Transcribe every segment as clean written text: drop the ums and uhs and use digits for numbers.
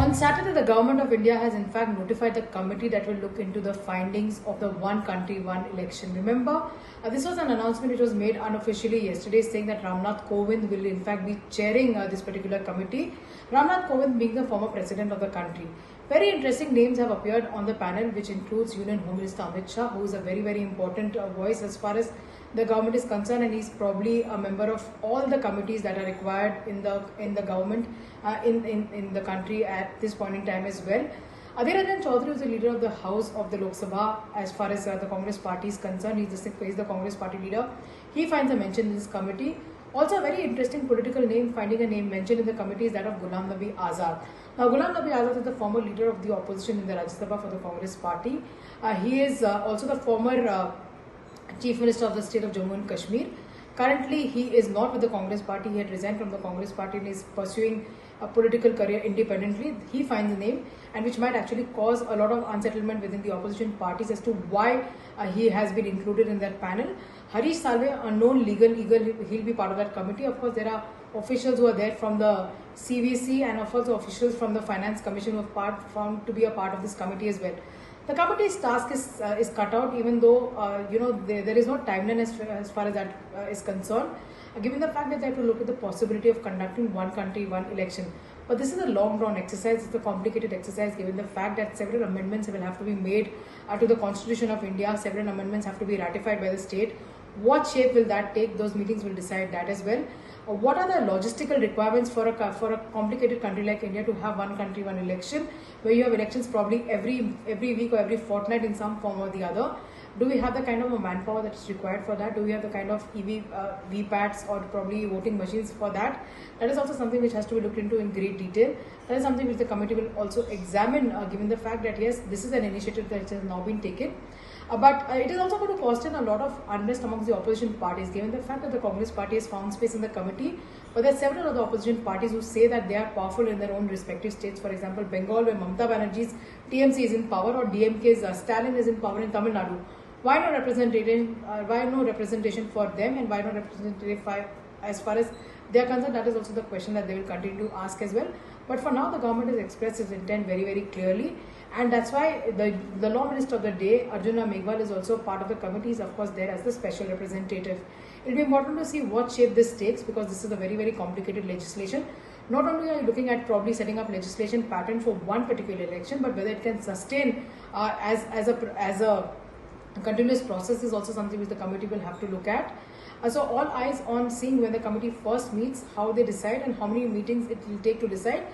On Saturday, the Government of India has in fact notified the committee that will look into the findings of the one country, one election. Remember, this was an announcement which was made unofficially yesterday saying that Ramnath Kovind will in fact be chairing this particular committee. Ramnath Kovind being the former president of the country. Very interesting names have appeared on the panel, which includes Union Home Minister Amit Shah, who is a very important voice as far as the government is concerned, and he's probably a member of all the committees that are required in the government in the country at this point in time as well. Adhir Ranjan Chaudhary is the leader of the House of the Lok Sabha as far as the Congress party is concerned. He's the Congress party leader. He finds a mention in this committee. Also, a very interesting political name, finding a name mentioned in the committee is that of Ghulam Nabi Azad. Now, Ghulam Nabi Azad is the former leader of the opposition in the Rajya Sabha for the Congress party. He is also the former Chief Minister of the state of Jammu and Kashmir. Currently, he is not with the Congress party. He had resigned from the Congress party and is pursuing a political career independently. He finds a name, and which might actually cause a lot of unsettlement within the opposition parties as to why he has been included in that panel. Harish Salve, a known legal eagle, he'll be part of that committee. Of course, there are officials who are there from the CVC and of course officials from the Finance Commission who have found to be a part of this committee as well. The committee's task is cut out, even though there is no timeline as far as that is concerned, given the fact that they have to look at the possibility of conducting one country, one election. But this is a long drawn exercise, it's a complicated exercise given the fact that several amendments will have to be made to the Constitution of India, several amendments have to be ratified by the state. What shape will that take? Those meetings will decide that as well. What are the logistical requirements for a complicated country like India to have one country, one election, where you have elections probably every week or every fortnight in some form or the other? Do we have the kind of a manpower that is required for that? Do we have the kind of VPATs or probably voting machines for that? That is also something which has to be looked into in great detail. That is something which the committee will also examine, given the fact that yes, this is an initiative that has now been taken. But it is also going to cause a lot of unrest amongst the opposition parties, given the fact that the Congress party has found space in the committee. But there are several other opposition parties who say that they are powerful in their own respective states. For example, Bengal, where Mamata Banerjee's TMC is in power, or DMK's Stalin is in power in Tamil Nadu. Why no representation? Why no representation for them, and why not representative as far as they are concerned? That is also the question that they will continue to ask as well. But for now, the government has expressed its intent very clearly, and that's why the Law Minister of the day, Arjuna Meghwal, is also part of the committee. Is of course there as the special representative. It will be important to see what shape this takes, because this is a very complicated legislation. Not only are you looking at probably setting up legislation pattern for one particular election, but whether it can sustain as a continuous process is also something which the committee will have to look at. So all eyes on seeing when the committee first meets, how they decide and how many meetings it will take to decide.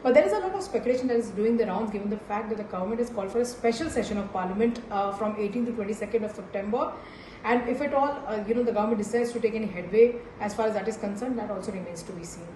But there is a lot of speculation that is doing the rounds, given the fact that the government has called for a special session of parliament from 18th to 22nd of September. And if at all, the government decides to take any headway as far as that is concerned, that also remains to be seen.